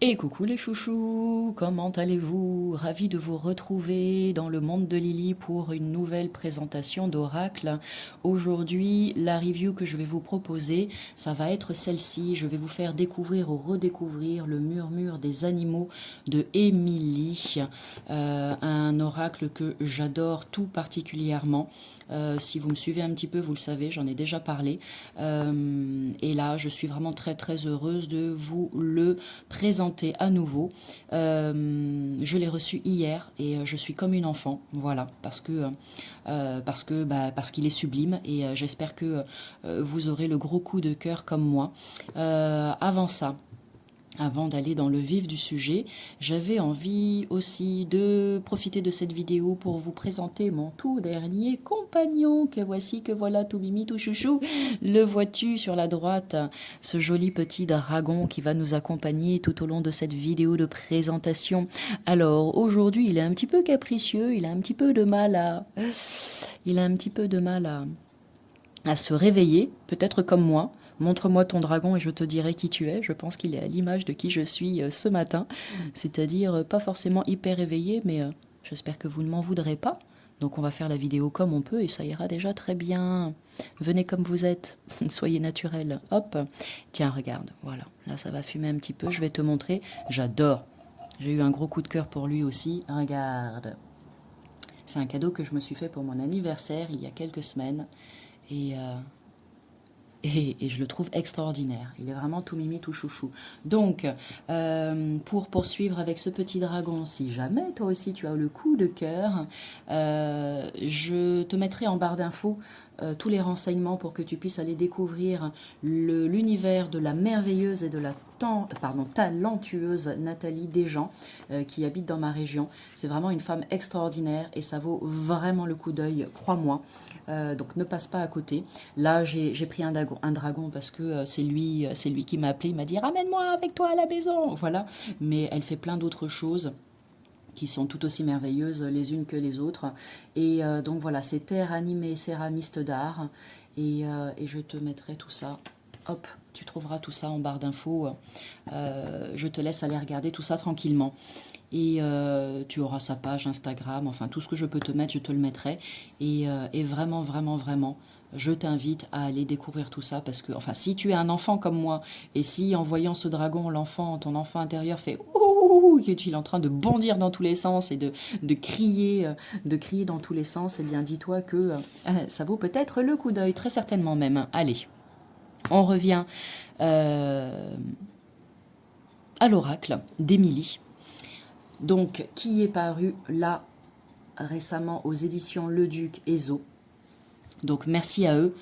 Et coucou les chouchous, comment allez-vous? Ravi de vous retrouver dans le monde de Lily pour une nouvelle présentation d'Oracle. Aujourd'hui, la review que je vais vous proposer, ça va être celle-ci. Je vais vous faire découvrir ou redécouvrir le murmure des animaux de Émilie, un oracle que j'adore tout particulièrement. Si vous me suivez un petit peu, vous le savez, j'en ai déjà parlé. Et là, je suis vraiment très très heureuse de vous le présenter à nouveau. Je l'ai reçu hier et je suis comme une enfant, voilà, parce qu'il est sublime et j'espère que vous aurez le gros coup de cœur comme moi. Avant ça, avant d'aller dans le vif du sujet, j'avais envie aussi de profiter de cette vidéo pour vous présenter mon tout dernier compagnon. Que voici, que voilà, tout mimi, tout chouchou. Le vois-tu sur la droite, ce joli petit dragon qui va nous accompagner tout au long de cette vidéo de présentation. Alors, aujourd'hui, il est un petit peu capricieux, il a un petit peu de mal à... Il a un petit peu de mal à se réveiller, peut-être comme moi. Montre-moi ton dragon et je te dirai qui tu es. Je pense qu'il est à l'image de qui je suis ce matin. C'est-à-dire pas forcément hyper éveillé, mais j'espère que vous ne m'en voudrez pas. Donc on va faire la vidéo comme on peut et ça ira déjà très bien. Venez comme vous êtes, soyez naturel. Hop, tiens, regarde, voilà. Là ça va fumer un petit peu, je vais te montrer. J'adore. J'ai eu un gros coup de cœur pour lui aussi. Regarde. C'est un cadeau que je me suis fait pour mon anniversaire il y a quelques semaines. Et et je le trouve extraordinaire. Il est vraiment tout mimi, tout chouchou. Donc, pour poursuivre avec ce petit dragon, si jamais toi aussi tu as le coup de cœur, je te mettrai en barre d'infos tous les renseignements pour que tu puisses aller découvrir l'univers de la merveilleuse et de la talentueuse Nathalie Desjans qui habite dans ma région. C'est vraiment une femme extraordinaire et ça vaut vraiment le coup d'œil, crois-moi. Donc ne passe pas à côté. Là, j'ai pris un dragon parce que c'est lui qui m'a appelé. Il m'a dit ramène-moi avec toi à la maison. Voilà. Mais elle fait plein d'autres choses qui sont tout aussi merveilleuses les unes que les autres. Et donc voilà, c'est Terre animée céramiste d'art. Et je te mettrai tout ça. Hop, tu trouveras tout ça en barre d'infos. Je te laisse aller regarder tout ça tranquillement. Et tu auras sa page Instagram, enfin tout ce que je peux te mettre, je te le mettrai. Et vraiment, vraiment, vraiment, je t'invite à aller découvrir tout ça parce que, enfin, si tu es un enfant comme moi, et si en voyant ce dragon, ton enfant intérieur fait ouh, que tu es en train de bondir dans tous les sens et de crier dans tous les sens, eh bien dis-toi que ça vaut peut-être le coup d'œil, très certainement même. Allez, on revient euh, à l'oracle d'Émilie. Donc, qui est paru là récemment aux éditions Le Duc et Zo. Donc, merci à eux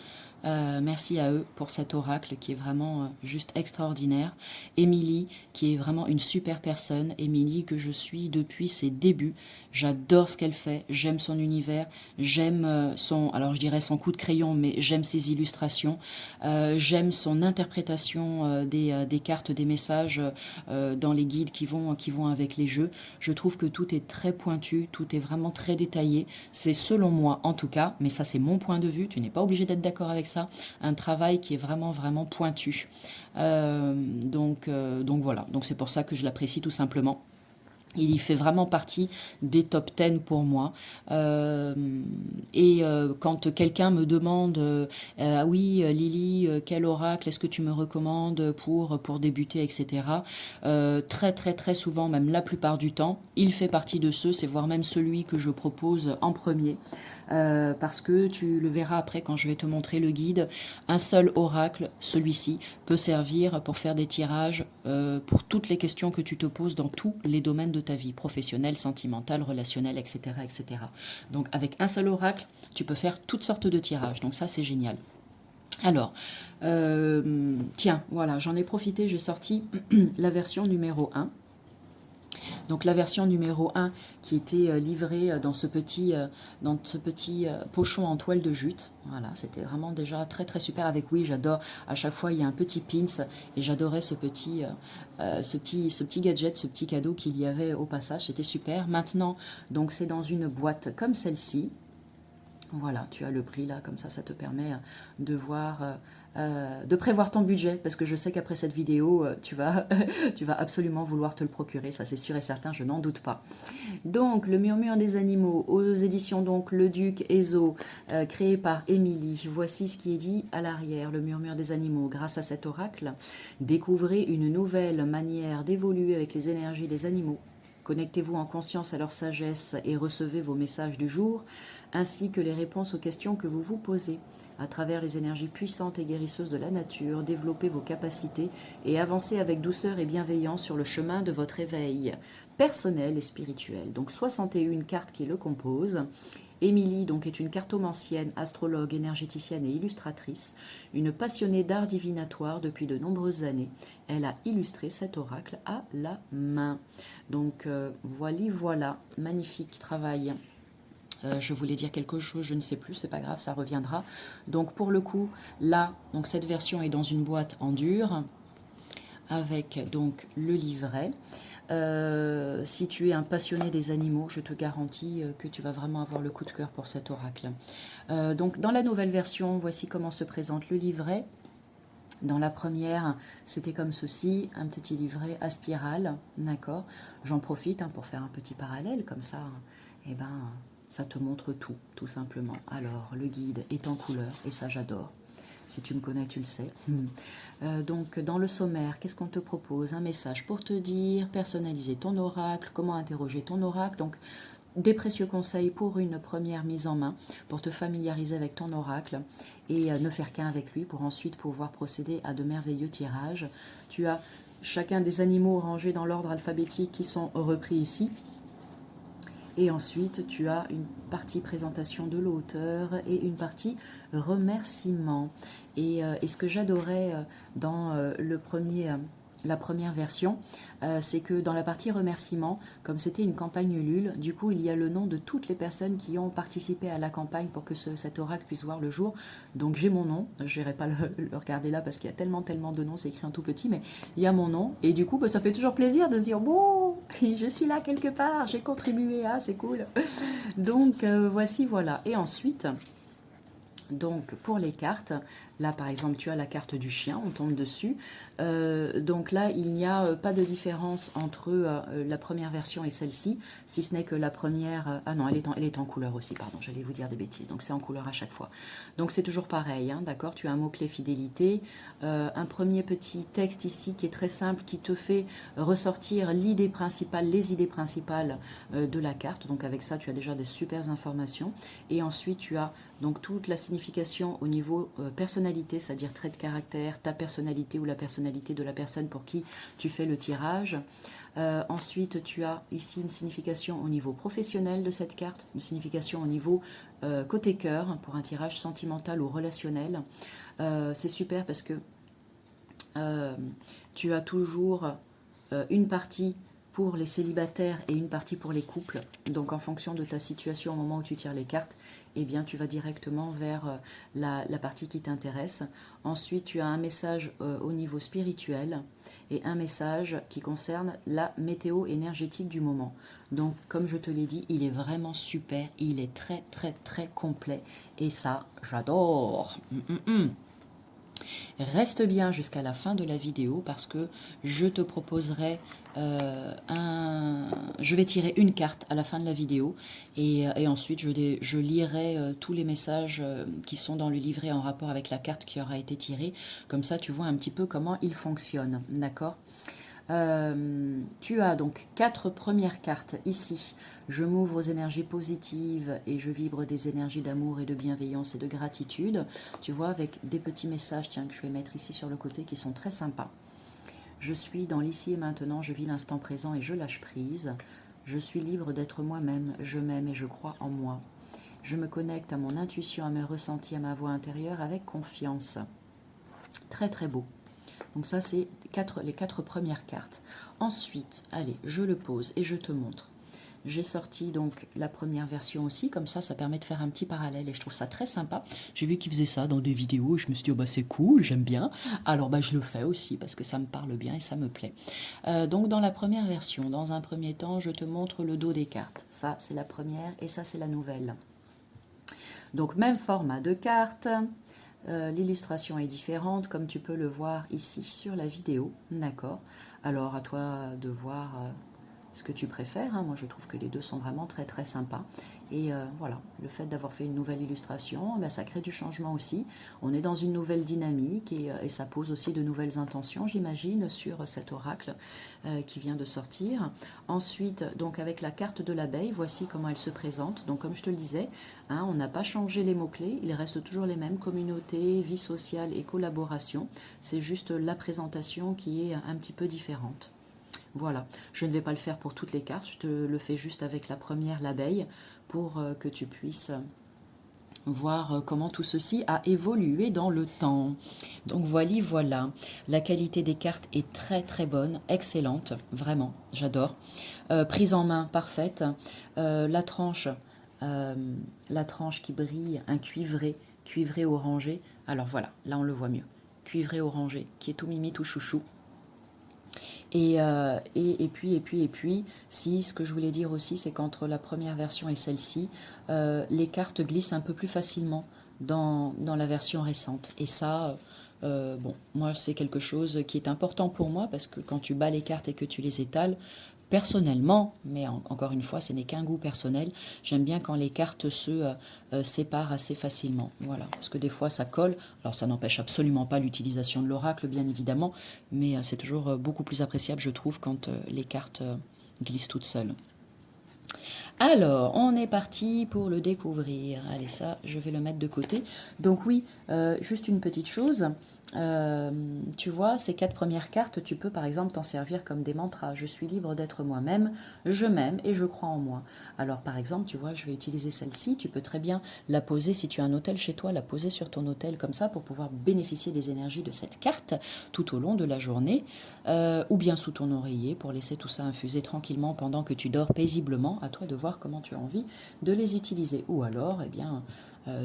pour cet oracle qui est vraiment juste extraordinaire. Émilie, qui est vraiment une super personne. Émilie, que je suis depuis ses débuts. J'adore ce qu'elle fait. J'aime son univers. J'aime alors je dirais son coup de crayon, mais j'aime ses illustrations. J'aime son interprétation des cartes, des messages dans les guides qui vont avec les jeux. Je trouve que tout est très pointu, tout est vraiment très détaillé. C'est selon moi en tout cas, mais ça c'est mon point de vue, tu n'es pas obligé d'être d'accord avec ça, un travail qui est vraiment vraiment pointu. Donc voilà, donc c'est pour ça que je l'apprécie tout simplement. Il y fait vraiment partie des top 10 pour moi. Euh, quand quelqu'un me demande ah oui, Lily, quel oracle est-ce que tu me recommandes pour débuter, etc. Très très très souvent, même la plupart du temps, il fait partie de ceux, c'est voire même celui que je propose en premier. Parce que tu le verras après quand je vais te montrer le guide, un seul oracle, celui-ci, peut servir pour faire des tirages pour toutes les questions que tu te poses dans tous les domaines de ta vie, professionnelle, sentimentale, relationnelle, etc., etc. Donc avec un seul oracle, tu peux faire toutes sortes de tirages. Donc ça, c'est génial. Alors, tiens, voilà, j'en ai profité, j'ai sorti la version numéro 1. Donc la version numéro 1 qui était livrée dans ce petit pochon en toile de jute. Voilà, c'était vraiment déjà très très super avec oui, j'adore. À chaque fois, il y a un petit pins et j'adorais ce petit gadget, ce petit cadeau qu'il y avait au passage. C'était super. Maintenant, donc c'est dans une boîte comme celle-ci. Voilà, tu as le prix là, comme ça te permet de voir, de prévoir ton budget, parce que je sais qu'après cette vidéo, tu vas, tu vas absolument vouloir te le procurer, ça c'est sûr et certain, je n'en doute pas. Donc, Le Murmure des animaux, aux éditions donc Le Duc Ezo, créé par Émilie. Voici ce qui est dit à l'arrière, Le Murmure des animaux. Grâce à cet oracle, découvrez une nouvelle manière d'évoluer avec les énergies des animaux. Connectez-vous en conscience à leur sagesse et recevez vos messages du jour, ainsi que les réponses aux questions que vous vous posez. À travers les énergies puissantes et guérisseuses de la nature, développez vos capacités et avancez avec douceur et bienveillance sur le chemin de votre éveil personnel et spirituel. Donc 61 cartes qui le composent. Émilie donc est une cartomancienne, astrologue, énergéticienne et illustratrice, une passionnée d'art divinatoire depuis de nombreuses années. Elle a illustré cet oracle à la main. Donc voilà, magnifique travail. Je voulais dire quelque chose, je ne sais plus, c'est pas grave, ça reviendra. Donc pour le coup, là, donc cette version est dans une boîte en dur avec donc le livret. Si tu es un passionné des animaux, je te garantis que tu vas vraiment avoir le coup de cœur pour cet oracle. Donc dans la nouvelle version, voici comment se présente le livret. Dans la première, c'était comme ceci, un petit livret à spirale, d'accord. J'en profite pour faire un petit parallèle, comme ça, eh ben, ça te montre tout simplement. Alors, le guide est en couleur, et ça j'adore. Si tu me connais, tu le sais. Donc, dans le sommaire, qu'est-ce qu'on te propose? Un message pour te dire, personnaliser ton oracle, comment interroger ton oracle. Donc, des précieux conseils pour une première mise en main, pour te familiariser avec ton oracle et ne faire qu'un avec lui pour ensuite pouvoir procéder à de merveilleux tirages. Tu as chacun des animaux rangés dans l'ordre alphabétique qui sont repris ici. Et ensuite, tu as une partie présentation de l'auteur et une partie remerciement. Et ce que j'adorais dans la première version, c'est que dans la partie remerciement, comme c'était une campagne Ulule, du coup il y a le nom de toutes les personnes qui ont participé à la campagne pour que cet oracle puisse voir le jour. Donc j'ai mon nom, je n'irai pas le regarder là parce qu'il y a tellement de noms, c'est écrit en tout petit, mais il y a mon nom. Et du coup ça fait toujours plaisir de se dire, bon, je suis là quelque part, j'ai contribué, c'est cool. Donc voilà. Et ensuite... Donc pour les cartes, là par exemple tu as la carte du chien, on tombe dessus. Donc là il n'y a pas de différence entre la première version et celle-ci, si ce n'est que la première... ah non, elle est en couleur aussi, pardon, j'allais vous dire des bêtises, donc c'est en couleur à chaque fois. Donc c'est toujours pareil, d'accord, tu as un mot-clé fidélité, un premier petit texte ici qui est très simple, qui te fait ressortir l'idée principale, les idées principales de la carte. Donc avec ça tu as déjà des super informations. Et ensuite tu as donc toute la signification au niveau personnalité, c'est-à-dire trait de caractère, ta personnalité ou la personnalité de la personne pour qui tu fais le tirage. Ensuite, tu as ici une signification au niveau professionnel de cette carte, une signification au niveau côté cœur pour un tirage sentimental ou relationnel. C'est super parce que tu as toujours une partie pour les célibataires et une partie pour les couples. Donc en fonction de ta situation au moment où tu tires les cartes, eh bien tu vas directement vers la partie qui t'intéresse. Ensuite, tu as un message au niveau spirituel et un message qui concerne la météo énergétique du moment. Donc comme je te l'ai dit, il est vraiment super, il est très complet et ça, j'adore. Reste bien jusqu'à la fin de la vidéo parce que je te proposerai je vais tirer une carte à la fin de la vidéo et ensuite je lirai tous les messages qui sont dans le livret en rapport avec la carte qui aura été tirée. Comme ça, tu vois un petit peu comment il fonctionne, d'accord ? Tu as donc 4 premières cartes ici. Je m'ouvre aux énergies positives et je vibre des énergies d'amour et de bienveillance et de gratitude. Tu vois, avec des petits messages que je vais mettre ici sur le côté qui sont très sympas. Je suis dans l'ici et maintenant, je vis l'instant présent et je lâche prise. Je suis libre d'être moi-même, je m'aime et je crois en moi. Je me connecte à mon intuition, à mes ressentis, à ma voix intérieure avec confiance. Très beau. Donc ça, c'est les 4 premières cartes. Ensuite, allez, je le pose et je te montre. J'ai sorti donc la première version aussi, comme ça permet de faire un petit parallèle et je trouve ça très sympa. J'ai vu qu'ils faisaient ça dans des vidéos et je me suis dit, c'est cool, j'aime bien. Alors je le fais aussi parce que ça me parle bien et ça me plaît. Donc dans la première version, dans un premier temps, je te montre le dos des cartes. Ça, c'est la première et ça, c'est la nouvelle. Donc même format de carte, l'illustration est différente comme tu peux le voir ici sur la vidéo, d'accord? Alors à toi de voir ce que tu préfères, hein. Moi je trouve que les deux sont vraiment très très sympas. Et voilà, le fait d'avoir fait une nouvelle illustration, ben, ça crée du changement aussi. On est dans une nouvelle dynamique et ça pose aussi de nouvelles intentions, j'imagine, sur cet oracle qui vient de sortir. Ensuite, donc avec la carte de l'abeille, voici comment elle se présente. Donc comme je te le disais, hein, on n'a pas changé les mots-clés, ils restent toujours les mêmes, communauté, vie sociale et collaboration. C'est juste la présentation qui est un petit peu différente. Voilà, je ne vais pas le faire pour toutes les cartes, je te le fais juste avec la première, l'abeille, pour que tu puisses voir comment tout ceci a évolué dans le temps. Donc voilà, la qualité des cartes est très très bonne, excellente, vraiment, j'adore. Prise en main parfaite, la tranche qui brille, un cuivré orangé. Alors voilà, là on le voit mieux. Cuivré orangé, qui est tout mimi, tout chouchou. Et puis, si ce que je voulais dire aussi, c'est qu'entre la première version et celle-ci, les cartes glissent un peu plus facilement dans la version récente. Et ça, bon, moi, c'est quelque chose qui est important pour moi parce que quand tu bats les cartes et que tu les étales, personnellement, mais encore une fois, ce n'est qu'un goût personnel, j'aime bien quand les cartes se séparent assez facilement. Voilà, parce que des fois ça colle. Alors ça n'empêche absolument pas l'utilisation de l'oracle, bien évidemment, mais c'est toujours beaucoup plus appréciable, je trouve, quand les cartes glissent toutes seules. Alors, on est parti pour le découvrir. Allez, ça, je vais le mettre de côté. Donc oui, juste une petite chose. Tu vois, ces 4 premières cartes, tu peux par exemple t'en servir comme des mantras. Je suis libre d'être moi-même, je m'aime et je crois en moi. Alors par exemple, tu vois, je vais utiliser celle-ci. Tu peux très bien la poser, si tu as un hôtel chez toi, la poser sur ton hôtel comme ça pour pouvoir bénéficier des énergies de cette carte tout au long de la journée. Ou bien sous ton oreiller pour laisser tout ça infuser tranquillement pendant que tu dors paisiblement. À toi de voir comment tu as envie de les utiliser. Ou alors, eh bien,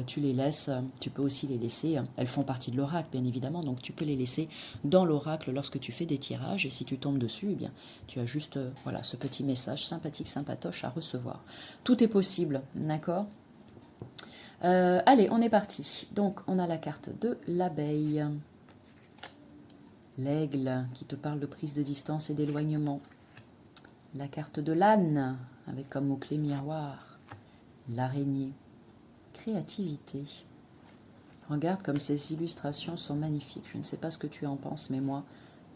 tu les laisses, tu peux aussi les laisser, elles font partie de l'oracle bien évidemment, donc tu peux les laisser dans l'oracle lorsque tu fais des tirages et si tu tombes dessus, eh bien, tu as juste voilà, ce petit message sympathique, sympatoche à recevoir. Tout est possible, d'accord? Allez, on est parti. Donc, on a la carte de l'abeille. L'aigle qui te parle de prise de distance et d'éloignement. La carte de l'âne avec comme mot-clé miroir. L'araignée. Créativité. Regarde comme ces illustrations sont magnifiques. Je ne sais pas ce que tu en penses, mais moi,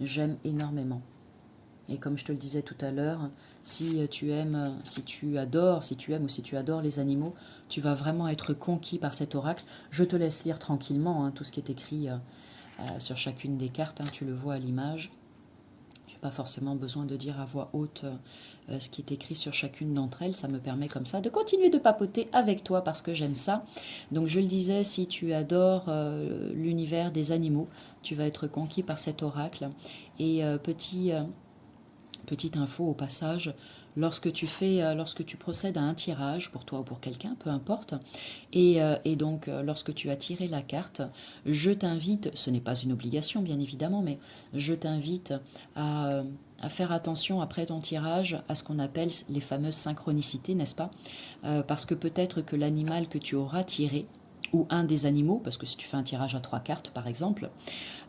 j'aime énormément. Et comme je te le disais tout à l'heure, si tu aimes, si tu adores, si tu aimes ou si tu adores les animaux, tu vas vraiment être conquis par cet oracle. Je te laisse lire tranquillement tout ce qui est écrit sur chacune des cartes. Tu le vois à l'image. Je n'ai pas forcément besoin de dire à voix haute ce qui est écrit sur chacune d'entre elles. Ça me permet comme ça de continuer de papoter avec toi parce que j'aime ça. Donc je le disais, si tu adores l'univers des animaux, tu vas être conquis par cet oracle. Et petite info au passage, lorsque tu procèdes à un tirage, pour toi ou pour quelqu'un, peu importe, et donc lorsque tu as tiré la carte, je t'invite, ce n'est pas une obligation bien évidemment, mais je t'invite à faire attention après ton tirage à ce qu'on appelle les fameuses synchronicités, n'est-ce pas? Parce que peut-être que l'animal que tu auras tiré, ou un des animaux, parce que si tu fais un tirage à 3 cartes par exemple,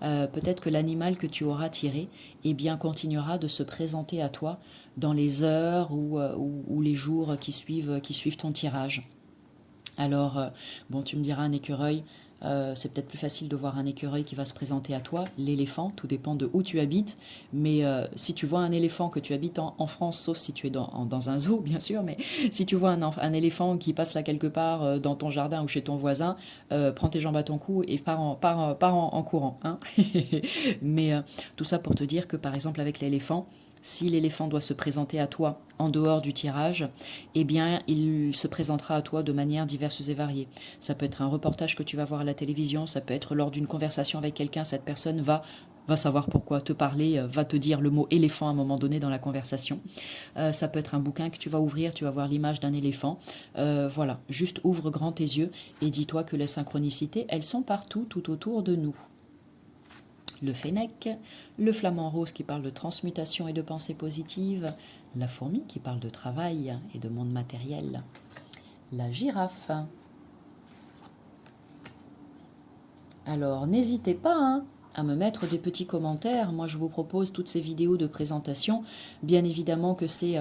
peut-être que l'animal que tu auras tiré eh bien, continuera de se présenter à toi dans les heures ou les jours qui suivent ton tirage. Alors, bon, tu me diras un écureuil, c'est peut-être plus facile de voir un écureuil qui va se présenter à toi, l'éléphant, tout dépend de où tu habites, mais si tu vois un éléphant que tu habites en France, sauf si tu es dans un zoo, bien sûr, mais si tu vois un éléphant qui passe là quelque part dans ton jardin ou chez ton voisin, prends tes jambes à ton cou et pars en courant. Hein. Mais tout ça pour te dire que, par exemple, avec l'éléphant, si l'éléphant doit se présenter à toi en dehors du tirage, eh bien, il se présentera à toi de manières diverses et variées. Ça peut être un reportage que tu vas voir à la télévision, ça peut être lors d'une conversation avec quelqu'un, cette personne va savoir pourquoi te parler, va te dire le mot éléphant à un moment donné dans la conversation. Ça peut être un bouquin que tu vas ouvrir, tu vas voir l'image d'un éléphant. Voilà, juste ouvre grand tes yeux et dis-toi que les synchronicités, elles sont partout, tout autour de nous. Le fennec, le flamant rose qui parle de transmutation et de pensée positive, la fourmi qui parle de travail et de monde matériel, la girafe, Alors, n'hésitez pas hein, à me mettre des petits commentaires. Moi, je vous propose toutes ces vidéos de présentation. Bien évidemment que c'est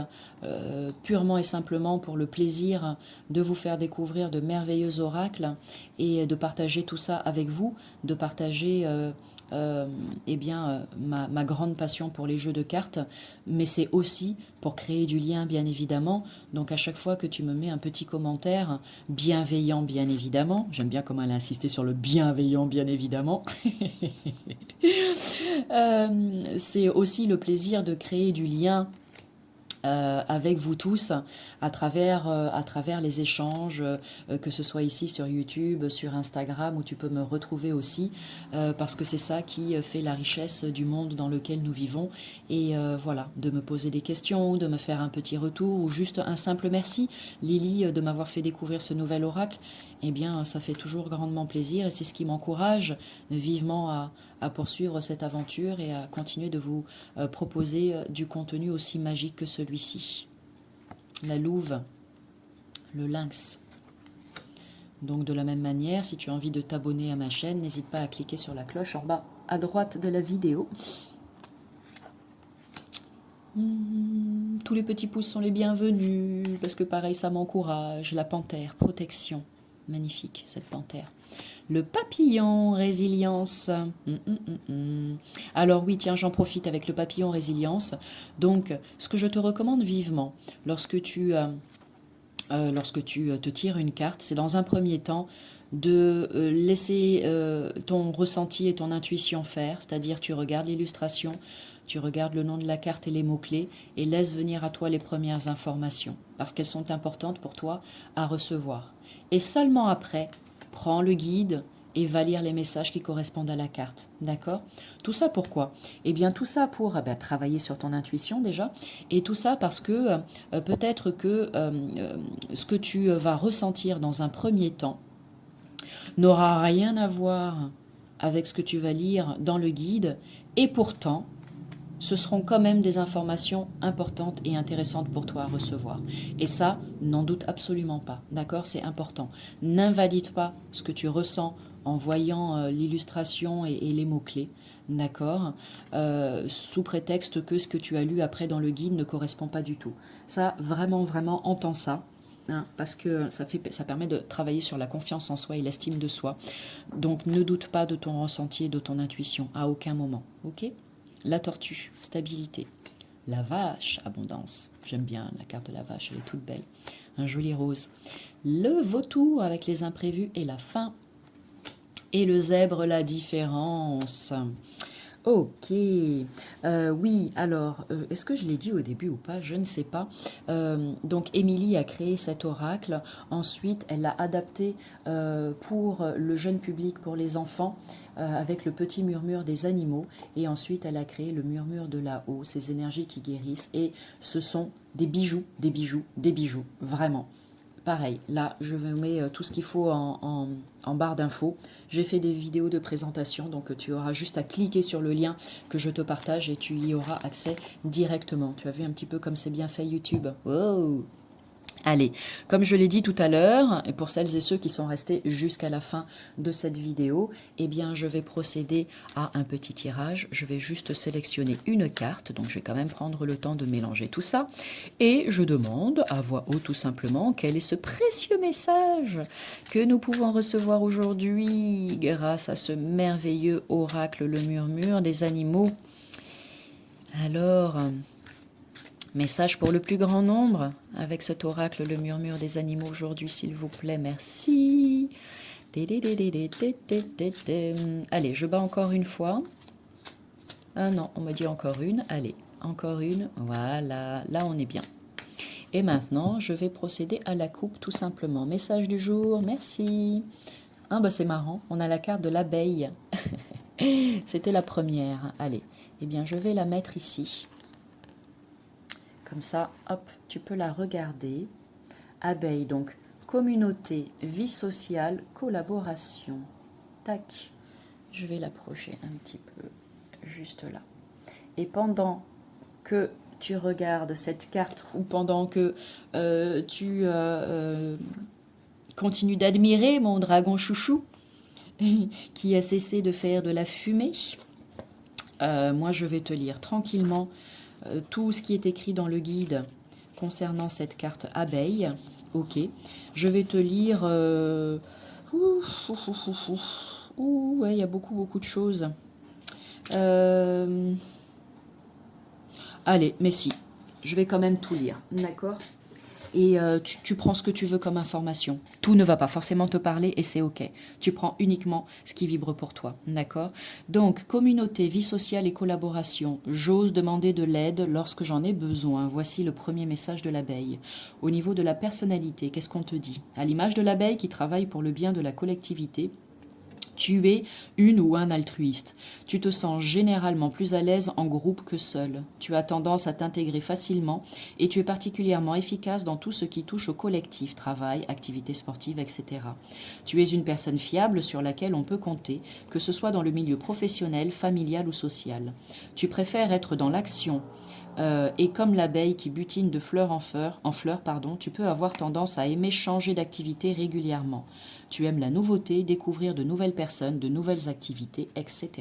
purement et simplement pour le plaisir de vous faire découvrir de merveilleux oracles et de partager tout ça avec vous, de partager eh bien, ma grande passion pour les jeux de cartes, mais c'est aussi pour créer du lien, bien évidemment. Donc, à chaque fois que tu me mets un petit commentaire, bienveillant, bien évidemment, j'aime bien comment elle a insisté sur le bienveillant, bien évidemment, c'est aussi le plaisir de créer du lien avec vous tous à travers les échanges, que ce soit ici sur YouTube, sur Instagram, où tu peux me retrouver aussi, parce que c'est ça qui fait la richesse du monde dans lequel nous vivons. Et voilà, de me poser des questions, de me faire un petit retour, ou juste un simple merci, Lily, de m'avoir fait découvrir ce nouvel oracle. Eh bien, ça fait toujours grandement plaisir et c'est ce qui m'encourage vivement à poursuivre cette aventure et à continuer de vous proposer du contenu aussi magique que celui-ci. La louve, le lynx. Donc de la même manière, si tu as envie de t'abonner à ma chaîne, n'hésite pas à cliquer sur la cloche en bas à droite de la vidéo. Tous les petits pouces sont les bienvenus, parce que pareil, ça m'encourage. La panthère, protection. Magnifique, cette panthère. Le papillon, résilience. Alors oui, tiens, j'en profite avec le papillon, résilience. Donc, ce que je te recommande vivement, lorsque tu te tires une carte, c'est dans un premier temps de laisser ton ressenti et ton intuition faire, c'est-à-dire tu regardes l'illustration, tu regardes le nom de la carte et les mots-clés et laisse venir à toi les premières informations, parce qu'elles sont importantes pour toi à recevoir. Et seulement après, prends le guide et va lire les messages qui correspondent à la carte. D'accord? Tout ça pourquoi? Eh bien tout ça pour travailler sur ton intuition déjà, et tout ça parce que peut-être que ce que tu vas ressentir dans un premier temps n'aura rien à voir avec ce que tu vas lire dans le guide, et pourtant ce seront quand même des informations importantes et intéressantes pour toi à recevoir. Et ça, n'en doute absolument pas. D'accord? C'est important. N'invalide pas ce que tu ressens en voyant l'illustration et les mots-clés. D'accord? Sous prétexte que ce que tu as lu après dans le guide ne correspond pas du tout. Ça, vraiment, vraiment, entends ça. Hein, parce que ça permet de travailler sur la confiance en soi et l'estime de soi. Donc ne doute pas de ton ressenti et de ton intuition à aucun moment. Ok? La tortue, stabilité. La vache, abondance. J'aime bien la carte de la vache, elle est toute belle. Un joli rose. Le vautour avec les imprévus et la faim. Et le zèbre, la différence. Ok, oui, alors, est-ce que je l'ai dit au début ou pas? Je ne sais pas. Donc, Émilie a créé cet oracle. Ensuite, elle l'a adapté pour le jeune public, pour les enfants, avec le petit murmure des animaux. Et ensuite, elle a créé le murmure de là-haut, ces énergies qui guérissent. Et ce sont des bijoux, des bijoux, des bijoux, vraiment. Pareil, là, je vous mets tout ce qu'il faut en barre d'infos. J'ai fait des vidéos de présentation, donc tu auras juste à cliquer sur le lien que je te partage et tu y auras accès directement. Tu as vu un petit peu comme c'est bien fait YouTube. Wow! Allez, comme je l'ai dit tout à l'heure, et pour celles et ceux qui sont restés jusqu'à la fin de cette vidéo, eh bien je vais procéder à un petit tirage. Je vais juste sélectionner une carte, donc je vais quand même prendre le temps de mélanger tout ça. Et je demande à voix haute tout simplement quel est ce précieux message que nous pouvons recevoir aujourd'hui grâce à ce merveilleux oracle, le murmure des animaux. Alors... message pour le plus grand nombre, avec cet oracle, le murmure des animaux aujourd'hui, s'il vous plaît, merci. Allez, je bats encore une fois. Ah non, on me dit encore une. Allez, encore une. Voilà, là on est bien. Et maintenant, je vais procéder à la coupe tout simplement. Message du jour, merci. Ah bah c'est marrant, on a la carte de l'abeille. C'était la première. Allez, eh bien je vais la mettre ici. Comme ça, hop, tu peux la regarder. Abeille, donc communauté, vie sociale, collaboration. Tac, je vais l'approcher un petit peu, juste là. Et pendant que tu regardes cette carte ou pendant que tu continues d'admirer mon dragon chouchou, qui a cessé de faire de la fumée. Moi, je vais te lire tranquillement tout ce qui est écrit dans le guide concernant cette carte abeille. Ok. Je vais te lire... ouais, il y a beaucoup de choses. Allez, mais si, je vais quand même tout lire, d'accord? Et tu prends ce que tu veux comme information. Tout ne va pas forcément te parler et c'est ok. Tu prends uniquement ce qui vibre pour toi, d'accord? Donc, communauté, vie sociale et collaboration. J'ose demander de l'aide lorsque j'en ai besoin. Voici le premier message de l'abeille. Au niveau de la personnalité, qu'est-ce qu'on te dit? À l'image de l'abeille qui travaille pour le bien de la collectivité, tu es une ou un altruiste. Tu te sens généralement plus à l'aise en groupe que seul. Tu as tendance à t'intégrer facilement et tu es particulièrement efficace dans tout ce qui touche au collectif, travail, activités sportives, etc. Tu es une personne fiable sur laquelle on peut compter, que ce soit dans le milieu professionnel, familial ou social. Tu préfères être dans l'action. Et comme l'abeille qui butine de fleur en fleur, tu peux avoir tendance à aimer changer d'activité régulièrement. Tu aimes la nouveauté, découvrir de nouvelles personnes, de nouvelles activités, etc.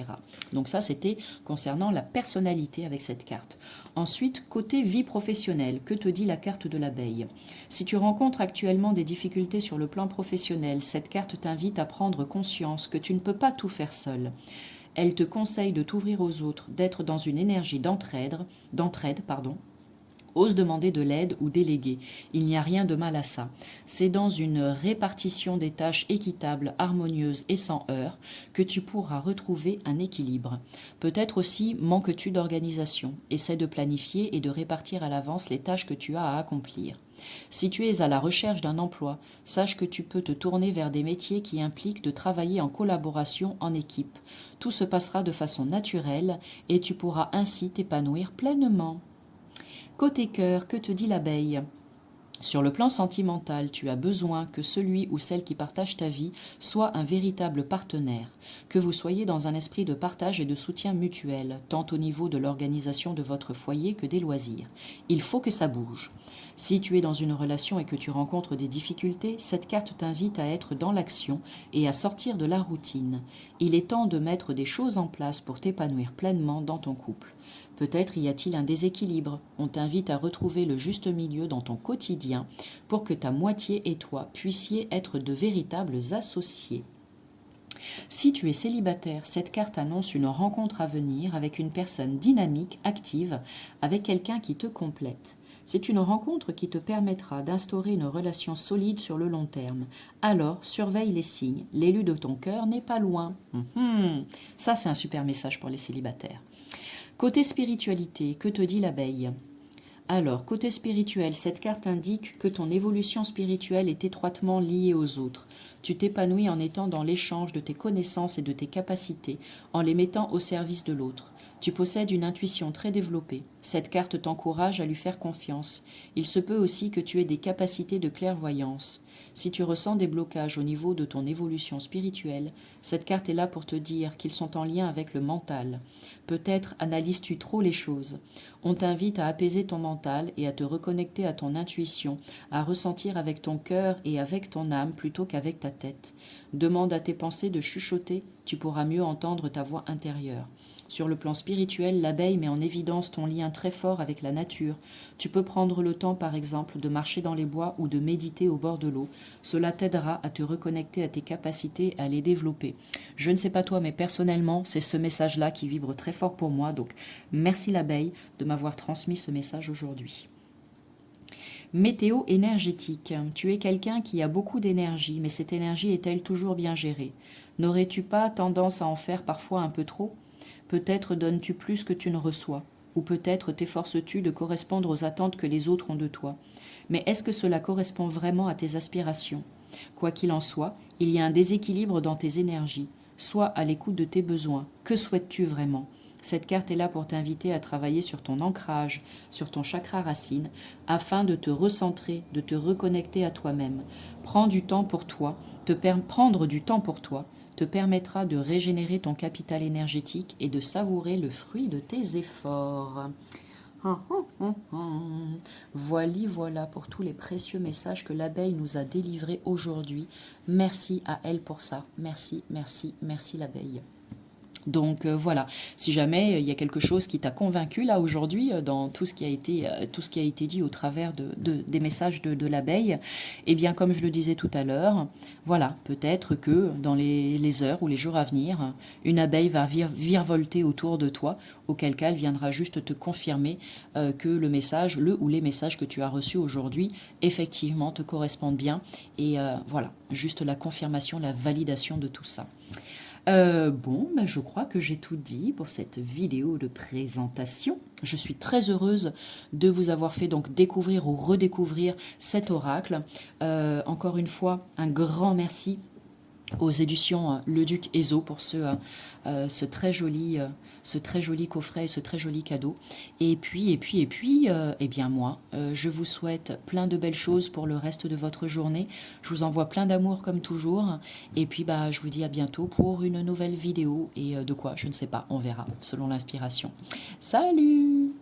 Donc ça, c'était concernant la personnalité avec cette carte. Ensuite, côté vie professionnelle, que te dit la carte de l'abeille? Si tu rencontres actuellement des difficultés sur le plan professionnel, cette carte t'invite à prendre conscience que tu ne peux pas tout faire seul. Elle te conseille de t'ouvrir aux autres, d'être dans une énergie d'entraide, Ose demander de l'aide ou déléguer. Il n'y a rien de mal à ça. C'est dans une répartition des tâches équitable, harmonieuse et sans heurts que tu pourras retrouver un équilibre. Peut-être aussi manques-tu d'organisation. Essaie de planifier et de répartir à l'avance les tâches que tu as à accomplir. Si tu es à la recherche d'un emploi, sache que tu peux te tourner vers des métiers qui impliquent de travailler en collaboration en équipe. Tout se passera de façon naturelle et tu pourras ainsi t'épanouir pleinement. Côté cœur, que te dit l'abeille? Sur le plan sentimental, tu as besoin que celui ou celle qui partage ta vie soit un véritable partenaire, que vous soyez dans un esprit de partage et de soutien mutuel, tant au niveau de l'organisation de votre foyer que des loisirs. Il faut que ça bouge. Si tu es dans une relation et que tu rencontres des difficultés, cette carte t'invite à être dans l'action et à sortir de la routine. Il est temps de mettre des choses en place pour t'épanouir pleinement dans ton couple. Peut-être y a-t-il un déséquilibre. On t'invite à retrouver le juste milieu dans ton quotidien pour que ta moitié et toi puissiez être de véritables associés. Si tu es célibataire, cette carte annonce une rencontre à venir avec une personne dynamique, active, avec quelqu'un qui te complète. C'est une rencontre qui te permettra d'instaurer une relation solide sur le long terme. Alors, surveille les signes. L'élu de ton cœur n'est pas loin. Ça, c'est un super message pour les célibataires. Côté spiritualité, que te dit l'abeille? Alors, côté spirituel, cette carte indique que ton évolution spirituelle est étroitement liée aux autres. Tu t'épanouis en étant dans l'échange de tes connaissances et de tes capacités, en les mettant au service de l'autre. Tu possèdes une intuition très développée. Cette carte t'encourage à lui faire confiance. Il se peut aussi que tu aies des capacités de clairvoyance. Si tu ressens des blocages au niveau de ton évolution spirituelle, cette carte est là pour te dire qu'ils sont en lien avec le mental. Peut-être analyses-tu trop les choses. On t'invite à apaiser ton mental et à te reconnecter à ton intuition, à ressentir avec ton cœur et avec ton âme plutôt qu'avec ta tête. Demande à tes pensées de chuchoter, tu pourras mieux entendre ta voix intérieure. Sur le plan spirituel, l'abeille met en évidence ton lien très fort avec la nature. Tu peux prendre le temps, par exemple, de marcher dans les bois ou de méditer au bord de l'eau. Cela t'aidera à te reconnecter à tes capacités et à les développer. Je ne sais pas toi, mais personnellement, c'est ce message-là qui vibre très fort pour moi. Donc, merci l'abeille de m'avoir transmis ce message aujourd'hui. Météo énergétique. Tu es quelqu'un qui a beaucoup d'énergie, mais cette énergie est-elle toujours bien gérée? N'aurais-tu pas tendance à en faire parfois un peu trop? Peut-être donnes-tu plus que tu ne reçois, ou peut-être t'efforces-tu de correspondre aux attentes que les autres ont de toi. Mais est-ce que cela correspond vraiment à tes aspirations? Quoi qu'il en soit, il y a un déséquilibre dans tes énergies. Sois à l'écoute de tes besoins. Que souhaites-tu vraiment? Cette carte est là pour t'inviter à travailler sur ton ancrage, sur ton chakra racine, afin de te recentrer, de te reconnecter à toi-même. Prendre du temps pour toi te permettra de régénérer ton capital énergétique et de savourer le fruit de tes efforts. Voilà pour tous les précieux messages que l'abeille nous a délivrés aujourd'hui. Merci à elle pour ça. Merci, merci, merci l'abeille. Donc voilà, si jamais il y a quelque chose qui t'a convaincu là aujourd'hui dans tout ce qui a été dit au travers des messages de l'abeille, eh bien comme je le disais tout à l'heure, voilà, peut-être que dans les heures ou les jours à venir, une abeille va virevolter autour de toi, auquel cas elle viendra juste te confirmer que le message, le ou les messages que tu as reçus aujourd'hui, effectivement te correspondent bien. Et voilà, juste la confirmation, la validation de tout ça. Bon, ben je crois que j'ai tout dit pour cette vidéo de présentation. Je suis très heureuse de vous avoir fait donc découvrir ou redécouvrir cet oracle. Encore une fois, un grand merci aux éditions Le Duc Ezo pour ce très joli coffret, ce très joli cadeau. Et puis, eh bien moi, je vous souhaite plein de belles choses pour le reste de votre journée. Je vous envoie plein d'amour comme toujours. Et puis, bah, je vous dis à bientôt pour une nouvelle vidéo. Et de quoi, je ne sais pas, on verra, selon l'inspiration. Salut!